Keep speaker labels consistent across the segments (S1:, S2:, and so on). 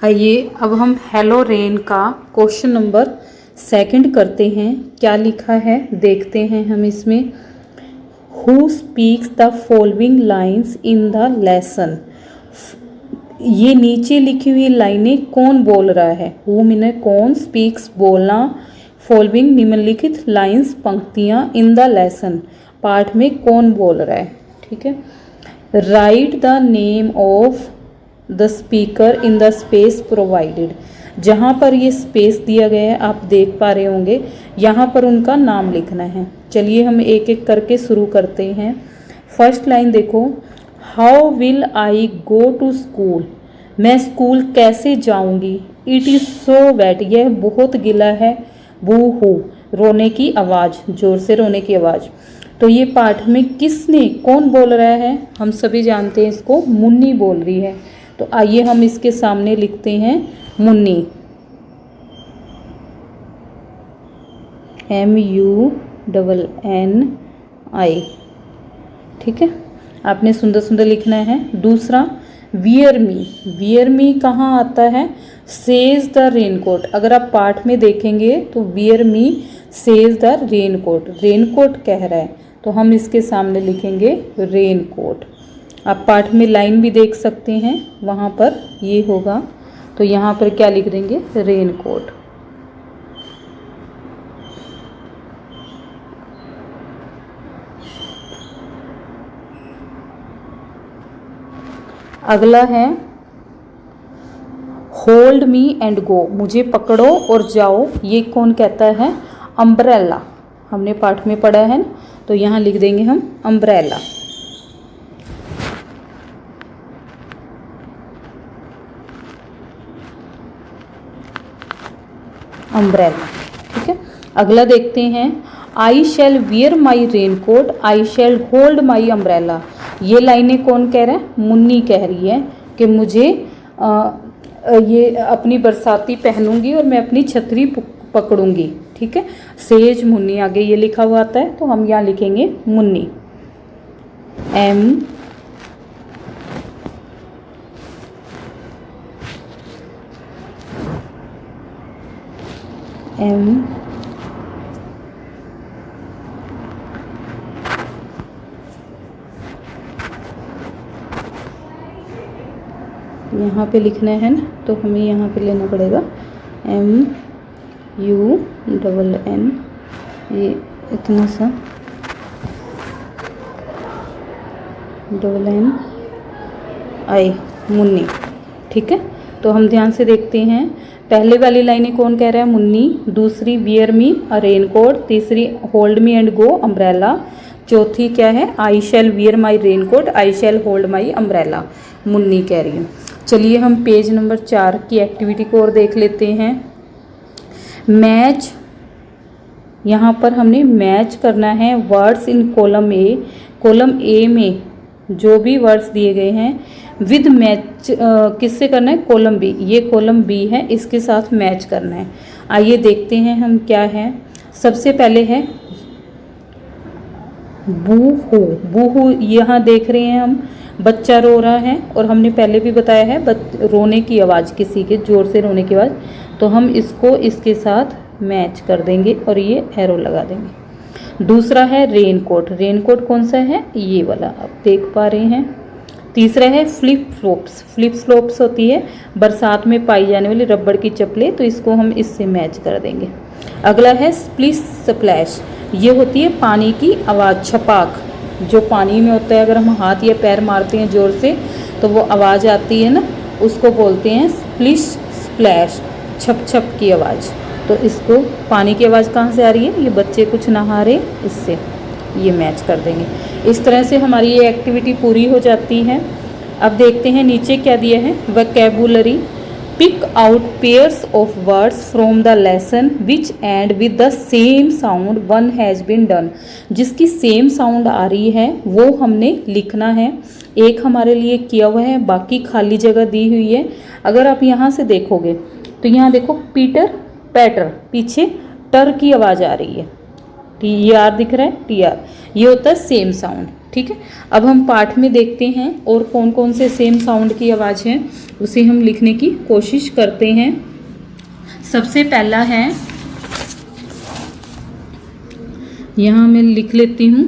S1: आइए अब हम हेलो रेन का क्वेश्चन नंबर सेकंड करते हैं। क्या लिखा है देखते हैं हम इसमें। Who speaks the following lines in the lesson. ये नीचे लिखी हुई लाइनें कौन बोल रहा है। हु मीने कौन, स्पीक्स बोलना, फॉलोइंग निम्नलिखित लाइन्स पंक्तियां, इन द लेसन पाठ में कौन बोल रहा है। ठीक है। Right the name of the speaker in the space provided. जहाँ पर ये स्पेस दिया गया है आप देख पा रहे होंगे, यहाँ पर उनका नाम लिखना है। चलिए हम एक एक करके शुरू करते हैं। फर्स्ट लाइन देखो, how will I go to school. मैं स्कूल कैसे जाऊंगी। इट इज़ सो वेट, यह बहुत गिला है। बू हू, रोने की आवाज़, जोर से रोने की आवाज़। तो ये पाठ में किसने, कौन बोल रहा है, हम सभी जानते हैं इसको, मुन्नी बोल रही है। तो आइए हम इसके सामने लिखते हैं मुन्नी, MUNNI। ठीक है, आपने सुंदर सुंदर लिखना है। दूसरा, वियर मी। वियर मी कहाँ आता है, सेज द रेनकोट। अगर आप पाठ में देखेंगे तो wear me says the raincoat, raincoat कह रहा है, तो हम इसके सामने लिखेंगे रेनकोट। आप पाठ में लाइन भी देख सकते हैं, वहाँ पर ये होगा, तो यहाँ पर क्या लिख देंगे, रेनकोट। अगला है होल्ड मी एंड गो, मुझे पकड़ो और जाओ। ये कौन कहता है, अम्ब्रेला। हमने पाठ में पढ़ा है, तो यहाँ लिख देंगे हम अम्ब्रेला। अम्ब्रेला। ठीक है, अगला देखते हैं, I shall wear my raincoat, I shall hold my umbrella. ये लाइनें कौन कह रहा है, मुन्नी कह रही है कि मुझे ये अपनी बरसाती पहनूंगी और मैं अपनी छतरी पकड़ूंगी। ठीक है, सेज मुन्नी, आगे ये लिखा हुआ आता है, तो हम यहाँ लिखेंगे मुन्नी, M यहाँ पे लिखना है ना, तो हमें यहाँ पे लेना पड़ेगा MUNN, ये इतना सा NNI, मुन्नी। ठीक है, तो हम ध्यान से देखते हैं। पहले वाली लाइनें कौन कह रहा है, मुन्नी। दूसरी, वियर मी अ रेनकोट। तीसरी, hold me and go, umbrella. चौथी क्या है, I shall wear my raincoat, I shall hold my umbrella, Munni कह रही है। चलिए हम पेज नंबर 4 की एक्टिविटी को और देख लेते हैं। मैच, यहाँ पर हमने मैच करना है words in column A. Column A में जो भी वर्ड्स दिए गए हैं विद मैच, किससे करना है, कॉलम बी। ये कॉलम बी है, इसके साथ मैच करना है। आइए देखते हैं हम क्या है। सबसे पहले है बूहू। बूहू, यहाँ देख रहे हैं हम, बच्चा रो रहा है, और हमने पहले भी बताया है रोने की आवाज़, किसी के जोर से रोने की आवाज़, तो हम इसको इसके साथ मैच कर देंगे और ये एरो लगा देंगे। दूसरा है रेनकोट। रेनकोट कौन सा है, ये वाला, आप देख पा रहे हैं। तीसरा है फ्लिप फ्लॉप्स। फ्लिप फ्लॉप्स होती है बरसात में पाई जाने वाली रबड़ की चप्पलें, तो इसको हम इससे मैच कर देंगे। अगला है स्प्लिश स्प्लैश। ये होती है पानी की आवाज़, छपाक, जो पानी में होता है, अगर हम हाथ या पैर मारते हैं जोर से तो वो आवाज़ आती है ना, उसको बोलते हैं स्प्लिश स्प्लैश, छप छप की आवाज़। तो इसको, पानी की आवाज़ कहाँ से आ रही है, ये बच्चे कुछ नहा रहे, इससे ये मैच कर देंगे। इस तरह से हमारी ये एक्टिविटी पूरी हो जाती है। अब देखते हैं नीचे क्या दिया है, vocabulary. Pick out pairs of words from the lesson which end with the same sound one has been done. जिसकी सेम साउंड आ रही है वो हमने लिखना है। एक हमारे लिए किया हुआ है, बाकी खाली जगह दी हुई है। अगर आप यहाँ से देखोगे तो यहाँ देखो, पीटर पैटर, पीछे टर की आवाज़ आ रही है, TER दिख रहा है, TR, ये होता है सेम साउंड। ठीक है, अब हम पाठ में देखते हैं और कौन कौन से सेम साउंड की आवाज़ है उसे हम लिखने की कोशिश करते हैं। सबसे पहला है, यहाँ मैं लिख लेती हूँ,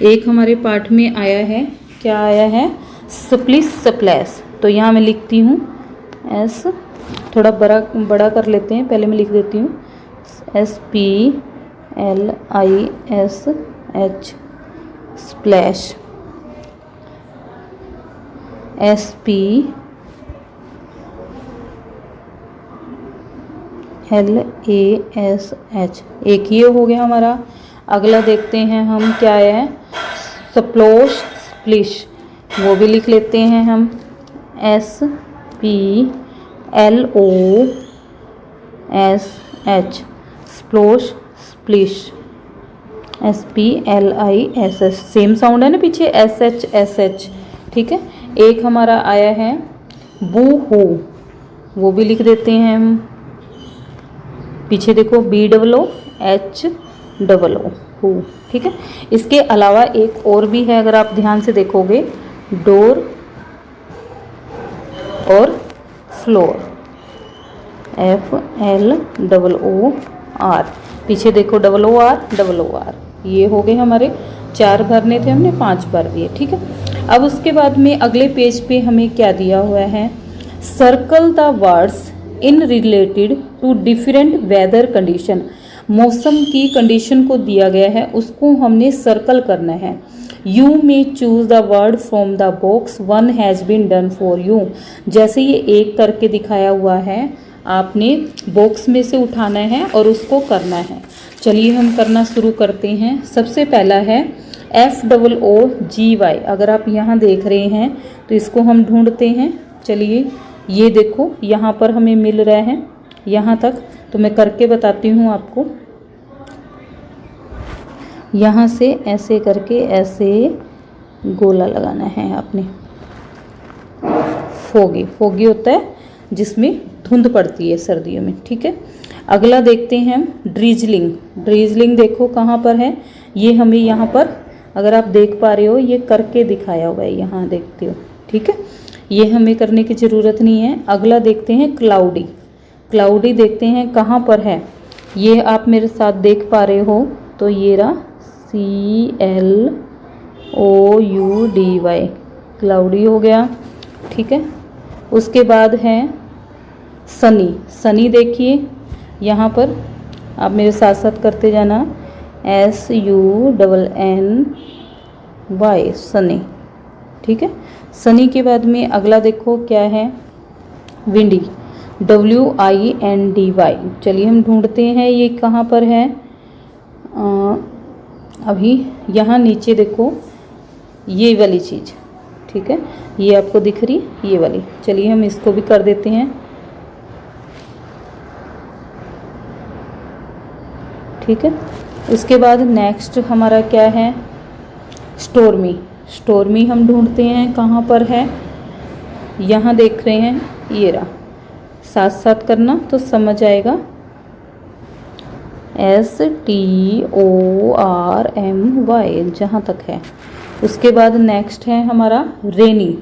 S1: एक हमारे पाठ में आया है, क्या आया है, स्प्लिश स्प्लैश। तो यहाँ मैं लिखती हूँ एस, थोड़ा बड़ा कर लेते हैं, पहले मैं लिख देती हूँ SPLISH, स्प्लैश, SPLASH, एक ये हो गया हमारा। अगला देखते हैं हम, क्या है, स्प्लोश स्प्लिश, वो भी लिख लेते हैं हम SPLOSH, स्प्लोश स्प्लिश, SPLISH, सेम साउंड है ना पीछे, SH। ठीक है, एक हमारा आया है बू हो, वो भी लिख देते हैं हम, पीछे देखो BOOHOO, हु। ठीक है, इसके अलावा एक और भी है, अगर आप ध्यान से देखोगे, डोर और फ्लोर, FLOOR, पीछे देखो OOR, ये हो गए हमारे, 4 भरने थे हमने, 5 भर दिए। ठीक है, अब उसके बाद में अगले पेज पे हमें क्या दिया हुआ है, circle the words in related to different weather condition, मौसम की कंडीशन को दिया गया है, उसको हमने सर्कल करना है। You may choose the word from the box, one has been done for you, जैसे ये एक करके दिखाया हुआ है, आपने बॉक्स में से उठाना है और उसको करना है। चलिए हम करना शुरू करते हैं। सबसे पहला है FOOGY, अगर आप यहाँ देख रहे हैं तो इसको हम ढूंढते हैं। चलिए, ये देखो यहाँ पर हमें मिल रहा है यहाँ तक, तो मैं करके बताती हूँ आपको। यहाँ से ऐसे करके ऐसे गोला लगाना है आपने। फोगी होता है जिसमें धुंध पड़ती है सर्दियों में। ठीक है, अगला देखते हैं हम ड्रीजलिंग देखो कहाँ पर है, ये हमें यहाँ पर, अगर आप देख पा रहे हो, ये करके दिखाया हुआ है, यहाँ देखते हो। ठीक है, ये हमें करने की ज़रूरत नहीं है। अगला देखते हैं क्लाउडी देखते हैं कहाँ पर है, ये आप मेरे साथ देख पा रहे हो, तो ये रहा CLOUDY, क्लाउडी हो गया। ठीक है, उसके बाद है सनी देखिए यहाँ पर, आप मेरे साथ साथ करते जाना, SUNNY, सनी। ठीक है, सनी के बाद में अगला देखो क्या है, विंडी, WINDY। चलिए हम ढूंढते हैं ये कहाँ पर है, अभी यहाँ नीचे देखो, ये वाली चीज़। ठीक है, ये आपको दिख रही, ये वाली। चलिए हम इसको भी कर देते हैं। ठीक है, उसके बाद नेक्स्ट हमारा क्या है, स्टोर्मी हम ढूंढते हैं कहाँ पर है, यहाँ देख रहे हैं, ये रहा, साथ साथ करना तो समझ आएगा, STORMY, जहाँ तक है। उसके बाद नेक्स्ट है हमारा रेनी,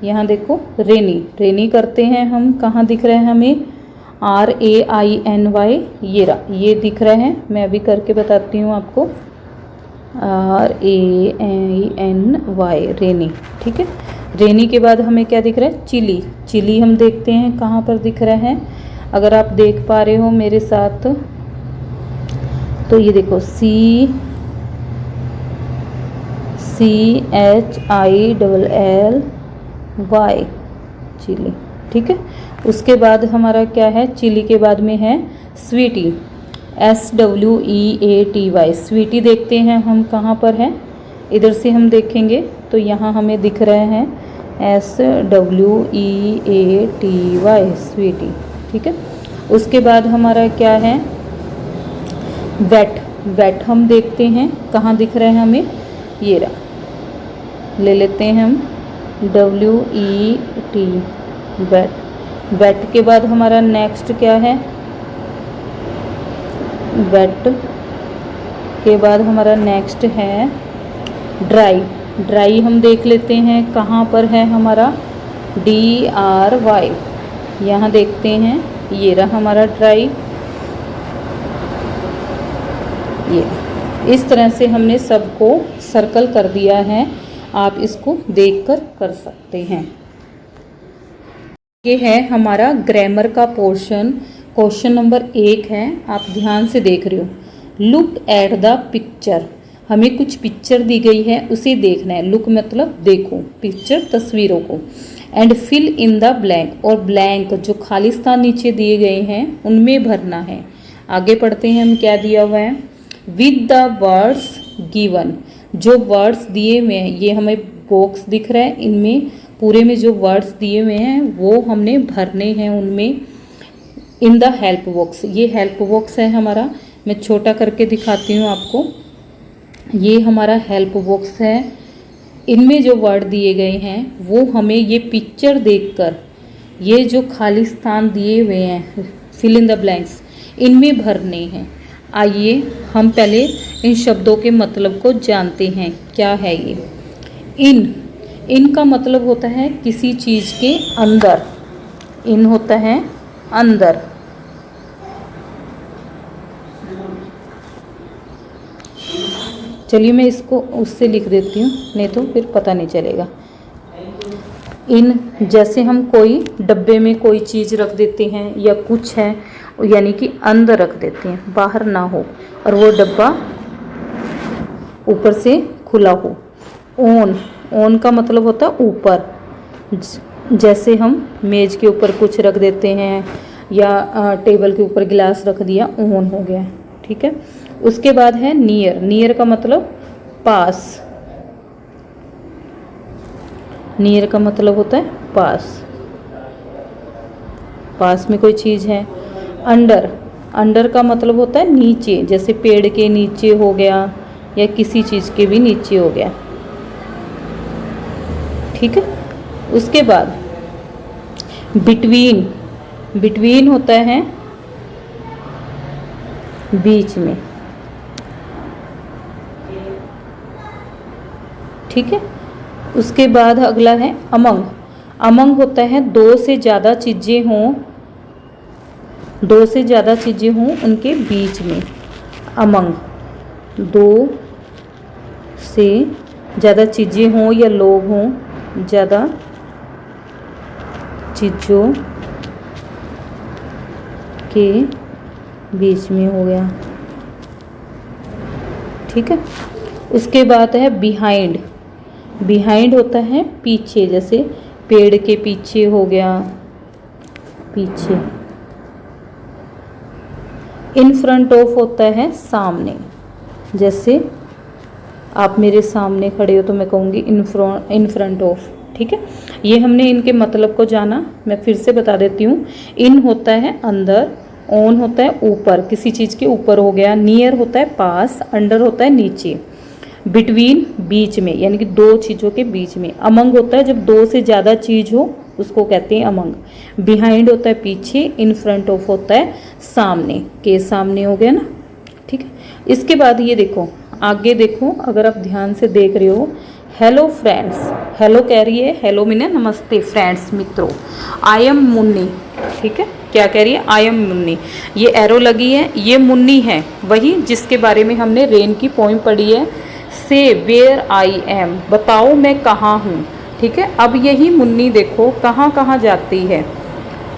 S1: यहाँ देखो रेनी करते हैं हम, कहाँ दिख रहा है हमें, RAINY, ये रहा, ये दिख रहा है, मैं अभी करके बताती हूँ आपको, RAINY, रेनी। ठीक है, रेनी के बाद हमें क्या दिख रहा है, चिली हम देखते हैं कहाँ पर दिख रहा है, अगर आप देख पा रहे हो मेरे साथ, तो ये देखो CHILLY, चिली। ठीक है, उसके बाद हमारा क्या है, चिली के बाद में है स्वीटी, SWEATY, स्वीटी देखते हैं हम कहाँ पर है, इधर से हम देखेंगे तो यहाँ हमें दिख रहा है SWEATY, स्वीटी। ठीक है, उसके बाद हमारा क्या है, वेट हम देखते हैं कहाँ दिख रहा है हमें, ये रहा, ले लेते हैं हम WET, वेट के बाद हमारा नेक्स्ट क्या है, वेट, उसके बाद हमारा नेक्स्ट है ड्राई। ड्राई हम देख लेते हैं कहाँ पर है हमारा, DRY, यहाँ देखते हैं, ये रहा हमारा ड्राई। ये इस तरह से हमने सबको सर्कल कर दिया है, आप इसको देखकर कर सकते हैं। ये है हमारा ग्रामर का पोर्शन, क्वेश्चन नंबर 1 है, आप ध्यान से देख रहे हो। लुक एट द पिक्चर, हमें कुछ पिक्चर दी गई है उसे देखना है। लुक मतलब देखो, पिक्चर तस्वीरों को। And fill in the blank, और ब्लैंक जो खाली स्थान नीचे दिए गए हैं उनमें भरना है। आगे पढ़ते हैं हम क्या दिया हुआ है। विद द वर्ड्स गिवन, जो वर्ड्स दिए हुए हैं, ये हमें बॉक्स दिख रहा है, इनमें पूरे में जो वर्ड्स दिए हुए हैं वो हमने भरने हैं उनमें। इन द हेल्प बॉक्स, ये हेल्प बॉक्स है हमारा, मैं छोटा करके दिखाती हूँ आपको। ये हमारा हेल्प बॉक्स है, इनमें जो वर्ड दिए गए हैं वो हमें ये पिक्चर देखकर, ये जो खाली स्थान दिए हुए हैं फिल इन द ब्लैंक्स, इनमें भरने हैं। आइए हम पहले इन शब्दों के मतलब को जानते हैं। क्या है ये? इन का मतलब होता है किसी चीज़ के अंदर, इन होता है अंदर। चलिए मैं इसको उससे लिख देती हूँ, नहीं तो फिर पता नहीं चलेगा। इन, जैसे हम कोई डब्बे में कोई चीज़ रख देते हैं या कुछ है, यानी कि अंदर रख देते हैं, बाहर ना हो, और वो डब्बा ऊपर से खुला हो। ओन का मतलब होता है ऊपर, जैसे हम मेज के ऊपर कुछ रख देते हैं या टेबल के ऊपर गिलास रख दिया, ओन हो गया, ठीक है। उसके बाद है नियर का मतलब पास, नियर का मतलब होता है पास में कोई चीज़ है। अंडर का मतलब होता है नीचे, जैसे पेड़ के नीचे हो गया या किसी चीज़ के भी नीचे हो गया, ठीक है। उसके बाद बिटवीन होता है बीच में, ठीक है। उसके बाद अगला है अमंग होता है दो से ज़्यादा चीज़ें हों उनके बीच में। अमंग, दो से ज़्यादा चीज़ें हों या लोग हों, ज़्यादा चीज़ों के बीच में हो गया, ठीक है। उसके बाद है बिहाइंड होता है पीछे, जैसे पेड़ के पीछे हो गया, पीछे। इन फ्रंट ऑफ होता है सामने, जैसे आप मेरे सामने खड़े हो तो मैं कहूँगी इन फ्रंट ऑफ, ठीक है। ये हमने इनके मतलब को जाना, मैं फिर से बता देती हूँ। इन होता है अंदर, ऑन होता है ऊपर, किसी चीज़ के ऊपर हो गया, नियर होता है पास, अंडर होता है नीचे, बिटवीन बीच में, यानी कि दो चीज़ों के बीच में। अमंग होता है जब दो से ज़्यादा चीज़ हो, उसको कहते हैं अमंग। बिहाइंड होता है पीछे, इन फ्रंट ऑफ होता है सामने, के सामने हो गया ना, ठीक है। इसके बाद ये देखो, आगे देखो, अगर आप ध्यान से देख रहे हो, हेलो फ्रेंड्स, हेलो कह रही है, हेलो मीने नमस्ते, फ्रेंड्स मित्रों। आई एम मुन्नी, ठीक है। क्या कह रही है? I am Munni. ये एरो लगी है, ये मुन्नी है, वही जिसके बारे में हमने रेन की पोइम पढ़ी है। से वेयर आई एम, बताओ मैं कहाँ हूँ, ठीक है। अब यही मुन्नी देखो कहाँ कहाँ जाती है,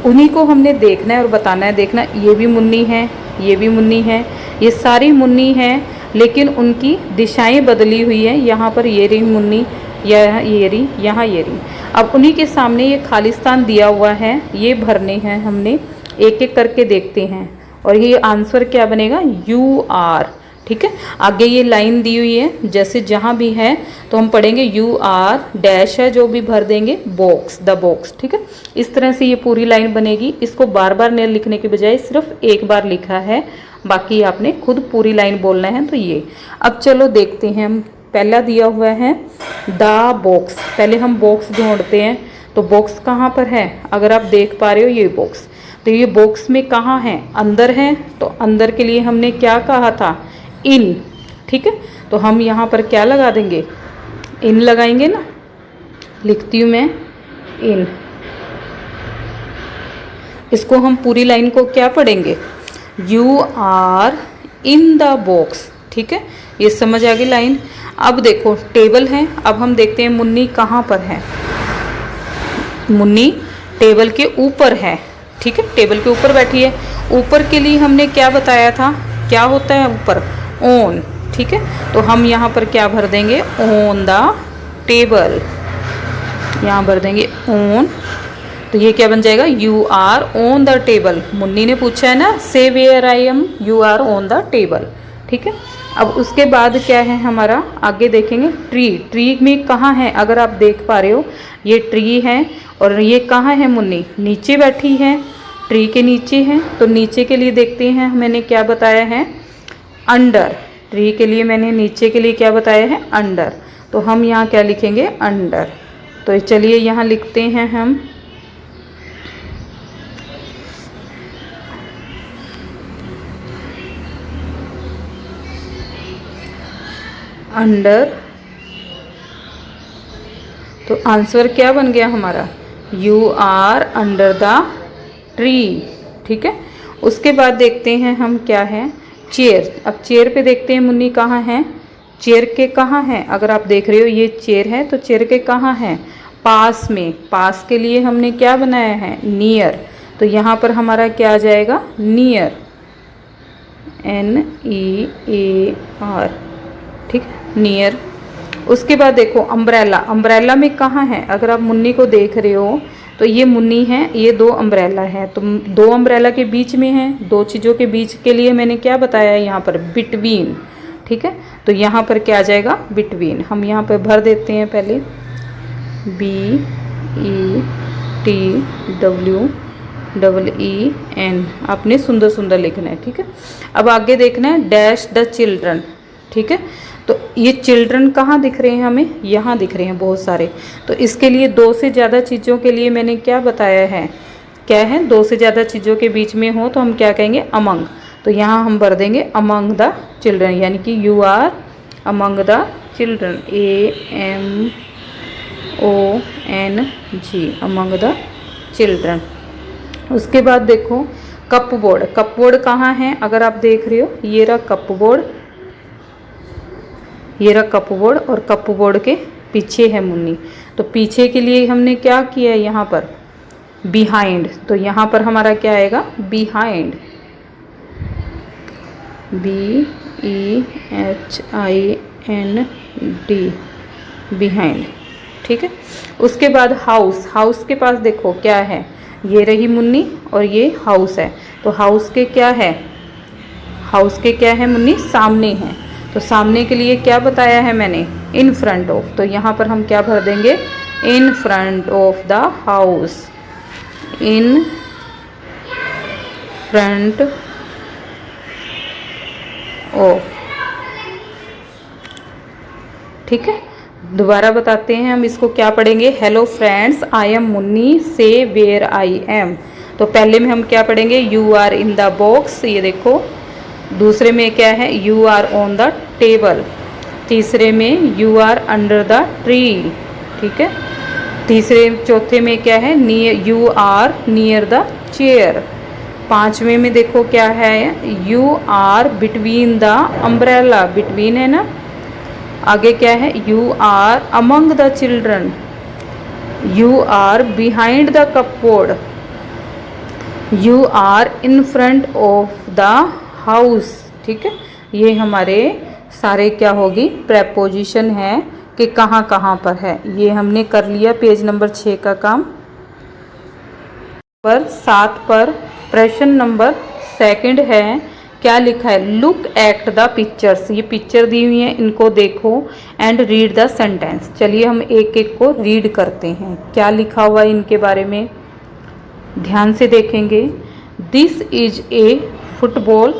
S1: उन्हीं को हमने देखना है और बताना है। देखना, ये भी मुन्नी है, ये भी मुन्नी है, ये सारी मुन्नी है, लेकिन उनकी दिशाएं बदली हुई है। यहाँ पर ये रही मुन्नी, यहाँ ये रही, यहाँ ये रही। अब उन्हीं के सामने ये खाली स्थान दिया हुआ है, ये भरने हैं हमने, एक एक करके देखते हैं। और ये आंसर क्या बनेगा? यू आर, ठीक है। आगे ये लाइन दी हुई है, जैसे जहाँ भी है तो हम पढ़ेंगे यू आर, डैश है जो भी भर देंगे, बॉक्स, द बॉक्स, ठीक है। इस तरह से ये पूरी लाइन बनेगी। इसको बार बार नहीं लिखने के बजाय सिर्फ एक बार लिखा है, बाकी आपने खुद पूरी लाइन बोलना है। तो ये, अब चलो देखते हैं हम। पहला दिया हुआ है द बॉक्स, पहले हम बॉक्स ढूंढते हैं। तो बॉक्स कहाँ पर है? अगर आप देख पा रहे हो ये बॉक्स, तो ये बॉक्स में कहाँ है? अंदर है, तो अंदर के लिए हमने क्या कहा था? इन, ठीक है। तो हम यहाँ पर क्या लगा देंगे, इन लगाएंगे ना, लिखती हूँ मैं इन। इसको हम पूरी लाइन को क्या पढ़ेंगे, you are in the box, ठीक है। ये समझ आ गई लाइन। अब देखो टेबल है, अब हम देखते हैं मुन्नी कहाँ पर है। मुन्नी टेबल के ऊपर है, ठीक है, टेबल के ऊपर बैठी है। ऊपर के लिए हमने क्या बताया था, क्या होता है ऊपर, ऑन, ठीक है। तो हम यहाँ पर क्या भर देंगे, ऑन द टेबल, यहाँ भर देंगे ऑन। तो ये क्या बन जाएगा, you are on the table. मुन्नी ने पूछा है ना, say where I am, you are on the table, ठीक है। अब उसके बाद क्या है हमारा, आगे देखेंगे ट्री। ट्री में कहाँ है, अगर आप देख पा रहे हो ये ट्री है, और ये कहाँ है मुन्नी, नीचे बैठी है, ट्री के नीचे है। तो नीचे के लिए देखते हैं मैंने क्या बताया है, अंडर। ट्री के लिए मैंने नीचे के लिए क्या बताया है, अंडर। तो हम यहाँ क्या लिखेंगे, अंडर। तो चलिए यहाँ लिखते हैं हम अंडर। तो आंसर क्या बन गया हमारा, you are under the tree, ठीक है। उसके बाद देखते हैं हम क्या है, चेयर। अब चेयर पे देखते हैं मुन्नी कहाँ है, चेयर के कहाँ है, अगर आप देख रहे हो ये चेयर है, तो चेयर के कहाँ है, पास में। पास के लिए हमने क्या बनाया है, नियर। तो यहाँ पर हमारा क्या आ जाएगा, नियर, NEAR, ठीक है, नियर। उसके बाद देखो अम्ब्रेला। अम्ब्रेला में कहाँ है, अगर आप मुन्नी को देख रहे हो तो ये मुन्नी है, ये दो अम्ब्रेला है, तो दो अम्ब्रेला के बीच में है, दो चीज़ों के बीच के लिए मैंने क्या बताया है यहाँ पर, बिटवीन, ठीक है। तो यहाँ पर क्या आ जाएगा, बिटवीन। हम यहाँ पर भर देते हैं पहले, BETWEEN। आपने सुंदर सुंदर लिखना है, ठीक है। अब आगे देखना है, डैश द चिल्ड्रन, ठीक है। तो ये चिल्ड्रन कहाँ दिख रहे हैं हमें, यहाँ दिख रहे हैं बहुत सारे। तो इसके लिए दो से ज़्यादा चीज़ों के लिए मैंने क्या बताया है, क्या है, दो से ज़्यादा चीज़ों के बीच में हो तो हम क्या कहेंगे, अमंग। तो यहाँ हम भर देंगे अमंग द चिल्ड्रन, यानी कि you are among the children, AMONG, among the children. उसके बाद देखो कप बोर्ड। कप बोर्ड कहाँ है, अगर आप देख रहे हो ये रहा कप बोर्ड, ये रहा कप बोर्ड, और कप बोर्ड के पीछे है मुन्नी। तो पीछे के लिए हमने क्या किया है यहाँ पर, बिहाइंड। तो यहाँ पर हमारा क्या आएगा, बिहाइंड, BEHIND, बिहाइंड, ठीक है। उसके बाद हाउस। हाउस के पास देखो क्या है, ये रही मुन्नी और ये हाउस है। तो हाउस के क्या है, हाउस के क्या है मुन्नी, सामने है। तो सामने के लिए क्या बताया है मैंने, इन फ्रंट ऑफ। तो यहाँ पर हम क्या भर देंगे, in front of the house, in front of, ठीक है। दोबारा बताते हैं हम इसको, क्या पढ़ेंगे, hello friends, I am Munni, से वेयर आई एम। तो पहले में हम क्या पढ़ेंगे, you are in the box, ये देखो। दूसरे में क्या है, you are on the table. तीसरे में you are under the tree, ठीक है। तीसरे चौथे में क्या है, near, you are near the chair. पांचवें में देखो क्या है, you are between the umbrella, between है ना। आगे क्या है, you are among the children, you are behind the cupboard, you are in front of the house, ठीक है। ये हमारे सारे क्या होगी, प्रेपोजिशन है कि कहाँ कहाँ पर है। ये हमने कर लिया पेज नंबर 6 का काम। पर 7 पर प्रश्न नंबर 2 है, क्या लिखा है, लुक एट द पिक्चर्स। ये पिक्चर दी हुई है, इनको देखो एंड रीड द सेंटेंस। चलिए हम एक एक को रीड करते हैं, क्या लिखा हुआ है इनके बारे में ध्यान से देखेंगे। This is a football,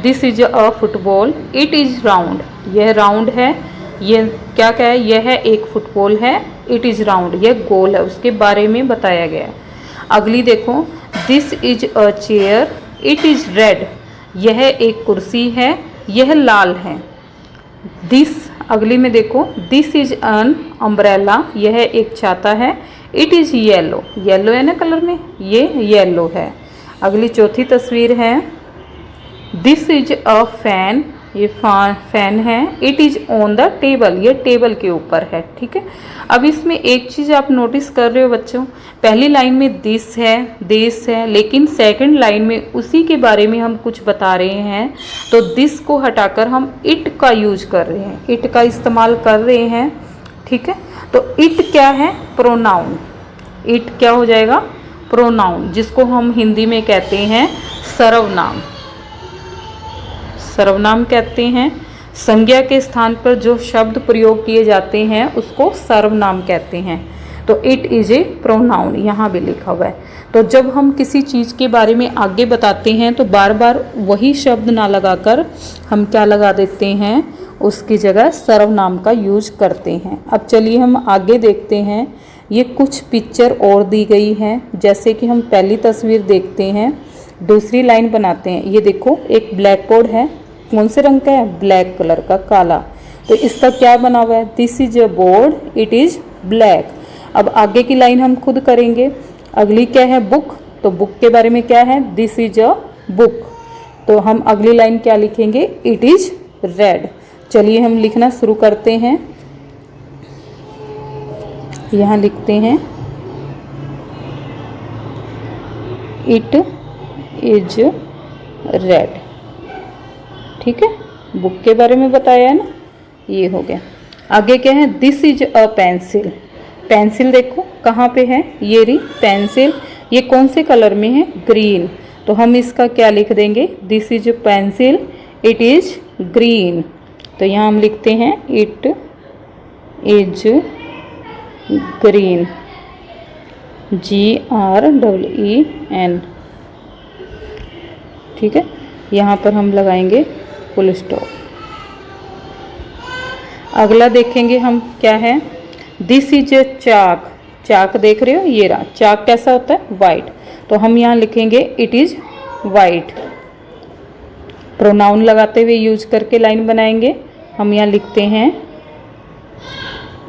S1: this is a football, it is round, यह राउंड है। ये क्या क्या है, यह एक फुटबॉल है, इट इज राउंड, यह गोल है, उसके बारे में बताया गया है। अगली देखो, this is a chair, it is red, यह एक कुर्सी है, यह लाल है। दिस, अगली में देखो, दिस इज एन अम्ब्रेला, यह एक छाता है। इट इज़ येलो, येलो है ना कलर में, ये येलो है। अगली चौथी तस्वीर है, दिस इज अ फैन, ये फैन है। It is on the table, ये टेबल के ऊपर है। ठीक है, अब इसमें एक चीज़ आप नोटिस कर रहे हो बच्चों, पहली लाइन में दिस है, लेकिन सेकंड लाइन में उसी के बारे में हम कुछ बता रहे हैं, तो दिस को हटाकर हम इट का यूज कर रहे हैं, इट का इस्तेमाल कर रहे हैं। ठीक है, तो इट क्या है? प्रोनाउन। इट क्या हो जाएगा? प्रोनाउन, जिसको हम हिंदी में कहते हैं सर्वनाम। सर्वनाम कहते हैं, संज्ञा के स्थान पर जो शब्द प्रयोग किए जाते हैं उसको सर्वनाम कहते हैं। तो इट इज ए प्रोनाउन, यहाँ भी लिखा हुआ है। तो जब हम किसी चीज़ के बारे में आगे बताते हैं तो बार बार वही शब्द ना लगाकर हम क्या लगा देते हैं, उसकी जगह सर्वनाम का यूज करते हैं। अब चलिए हम आगे देखते हैं। ये कुछ पिक्चर और दी गई हैं, जैसे कि हम पहली तस्वीर देखते हैं, दूसरी लाइन बनाते हैं। ये देखो, एक ब्लैक बोर्ड है, कौन से रंग का है? ब्लैक कलर का, काला। तो इसका क्या बना हुआ है? This is a board, it is black. अब आगे की लाइन हम खुद करेंगे। अगली क्या है? बुक, तो बुक के बारे में क्या है? This is a book. तो हम अगली लाइन क्या लिखेंगे? It is red. चलिए हम लिखना शुरू करते हैं। यहाँ लिखते हैं इट इज रेड। ठीक है, बुक के बारे में बताया है ना, ये हो गया। आगे क्या है? This is a pencil. Pencil देखो कहाँ पे है, ये रही पेंसिल। ये कौन से कलर में है? ग्रीन। तो हम इसका क्या लिख देंगे? This is pencil, it is green. तो यहाँ हम लिखते हैं इट इज ग्रीन, GREEN। ठीक है, यहाँ पर हम लगाएंगे फुल स्टॉप। अगला देखेंगे हम क्या है, दिस इज ए चाक। चाक देख रहे हो, ये रहा। चाक कैसा होता है? वाइट। तो हम यहाँ लिखेंगे इट इज वाइट। प्रोनाउन लगाते हुए यूज करके लाइन बनाएंगे। हम यहाँ लिखते हैं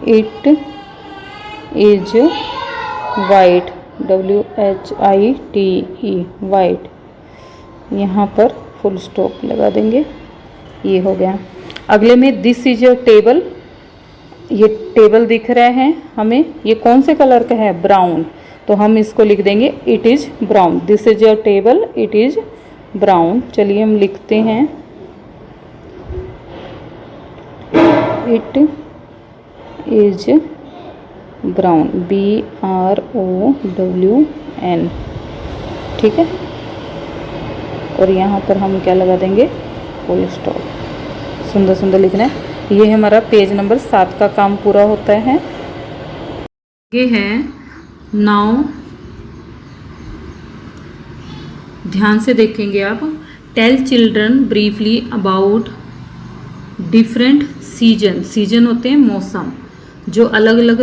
S1: it is white, WHITE, white. यहाँ पर फुल स्टॉप लगा देंगे, ये हो गया। अगले में दिस इज अ टेबल। ये टेबल दिख रहा है हमें, ये कौन से कलर का है? ब्राउन। तो हम इसको लिख देंगे it is brown. This is a table, it is brown. चलिए हम लिखते हैं इट इज ब्राउन, BROWN। ठीक है, और यहाँ पर हम क्या लगा देंगे? Full stop. सुंदर सुंदर लिखना है। ये हमारा पेज नंबर 7 का काम पूरा होता है। ये है नाउ, ध्यान से देखेंगे आप। Tell children briefly about different season. Season होते हैं मौसम, जो अलग अलग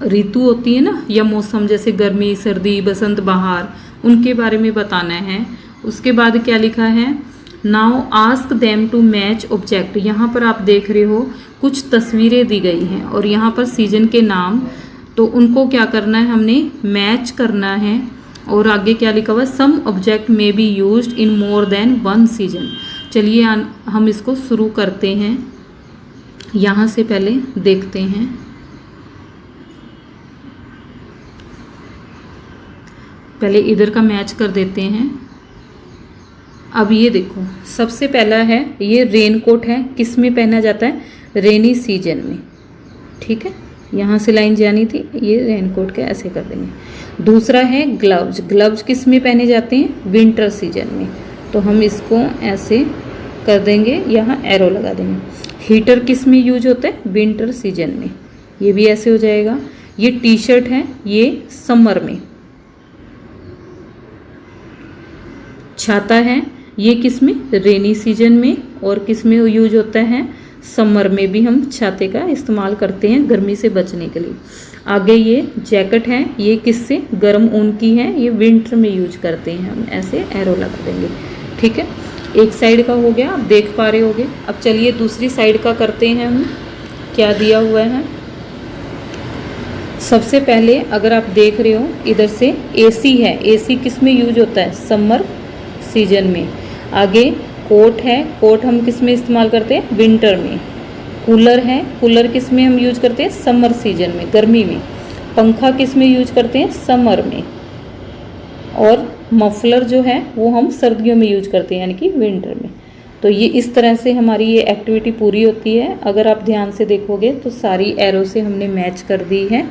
S1: ऋतु होती है ना, या मौसम, जैसे गर्मी, सर्दी, बसंत, बहार, उनके बारे में बताना है। उसके बाद क्या लिखा है? Now ask them to match object. यहाँ पर आप देख रहे हो कुछ तस्वीरें दी गई हैं और यहाँ पर सीजन के नाम, तो उनको क्या करना है? हमने मैच करना है। और आगे क्या लिखा हुआ है? Some object may be used in more than one season. चलिए हम इसको शुरू करते हैं। यहाँ से पहले देखते हैं। पहले इधर का मैच कर देते हैं। अब ये देखो, सबसे पहला है, ये रेनकोट है, किस में पहना जाता है? रेनी सीजन में। ठीक है, यहाँ से लाइन जानी थी, ये रेनकोट के ऐसे कर देंगे। दूसरा है ग्लव्स। ग्लव्स किस में पहने जाते हैं? विंटर सीजन में। तो हम इसको ऐसे कर देंगे, यहाँ एरो लगा देंगे। हीटर किस में यूज होता है? विंटर सीजन में। ये भी ऐसे हो जाएगा। ये टी शर्ट है, ये समर में। छाता है, ये किस में? रेनी सीजन में। और किस में यूज होता है? समर में भी हम छाते का इस्तेमाल करते हैं गर्मी से बचने के लिए। आगे ये जैकेट है, ये किससे? गर्म ऊन की है, ये विंटर में यूज करते हैं हम। ऐसे एरो लगा देंगे। ठीक है, एक साइड का हो गया, आप देख पा रहे होगे। अब चलिए दूसरी साइड का करते हैं हम, क्या दिया हुआ है। सबसे पहले अगर आप देख रहे हो इधर से एसी है, एसी किस में यूज होता है, समर सीजन में। आगे कोट है, कोट हम किस में इस्तेमाल करते हैं, विंटर में। कूलर है, कूलर किस में हम यूज करते हैं, समर सीजन में, गर्मी में। पंखा किस में यूज करते हैं, समर में। और मफलर जो है वो हम सर्दियों में यूज करते हैं, यानी कि विंटर में। तो ये इस तरह से हमारी ये एक्टिविटी पूरी होती है। अगर आप ध्यान से देखोगे तो सारी एरो से हमने मैच कर दी है।